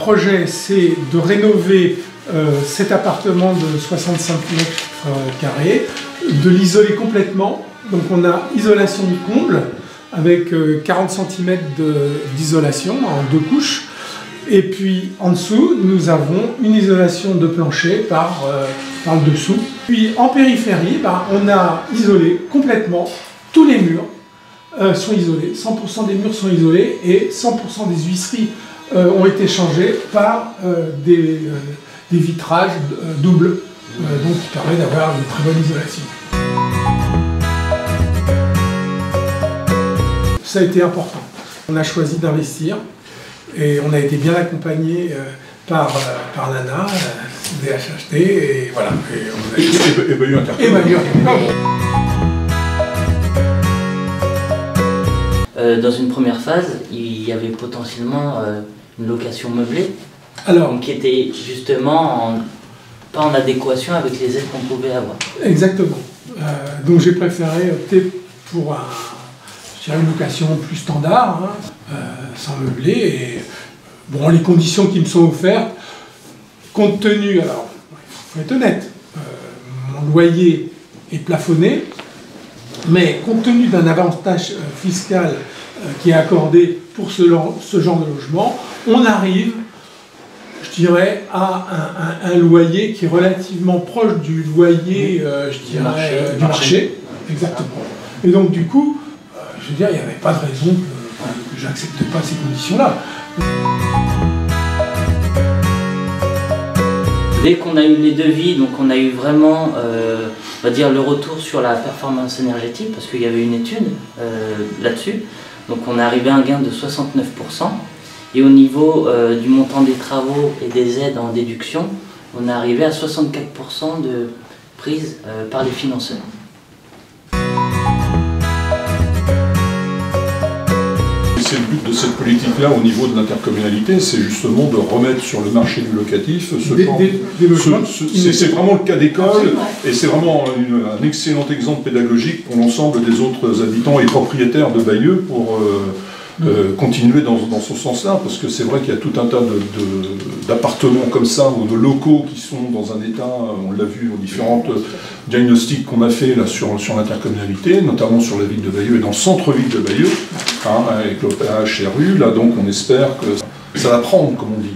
projet, c'est de rénover cet appartement de 65 m², de l'isoler complètement. Donc on a isolation du comble avec 40 cm d'isolation en 2 couches. Et puis en dessous, nous avons une isolation de plancher par le dessous. Puis en périphérie, on a isolé complètement tous les murs. Sont isolés, 100% des murs sont isolés et 100% des huisseries ont été changées par des vitrages doubles, donc qui permet d'avoir une très bonne isolation. Ça a été important. On a choisi d'investir et on a été bien accompagné par l'ANA, DHHT et voilà. Et Bayeux Intercommunalité. Dans une première phase, il y avait potentiellement une location meublée, alors, qui était justement pas en adéquation avec les aides qu'on pouvait avoir. Exactement. Donc j'ai préféré opter pour une location plus standard, sans meubler. Et bon, les conditions qui me sont offertes, compte tenu, alors il faut être honnête, mon loyer est plafonné, mais compte tenu d'un avantage fiscal qui est accordé pour ce genre de logement, on arrive, je dirais, à un loyer qui est relativement proche du loyer, du marché. Exactement. Et donc du coup, je veux dire, il n'y avait pas de raison que j'accepte pas ces conditions-là. Dès qu'on a eu les devis, donc on a eu vraiment, on va dire, le retour sur la performance énergétique, parce qu'il y avait une étude là-dessus. Donc on est arrivé à un gain de 69%. Et au niveau du montant des travaux et des aides en déduction, on est arrivé à 64% de prise par les financeurs. C'est le but de cette politique-là au niveau de l'intercommunalité, c'est justement de remettre sur le marché du locatif c'est vraiment le cas d'école et c'est vraiment un excellent exemple pédagogique pour l'ensemble des autres habitants et propriétaires de Bayeux pour continuer dans ce sens-là, parce que c'est vrai qu'il y a tout un tas d'appartements comme ça ou de locaux qui sont dans un état, on l'a vu aux différentes diagnostics qu'on a fait là sur l'intercommunalité, notamment sur la ville de Bayeux et dans le centre-ville de Bayeux, avec l'OPH et rue, là donc on espère que ça va prendre, comme on dit.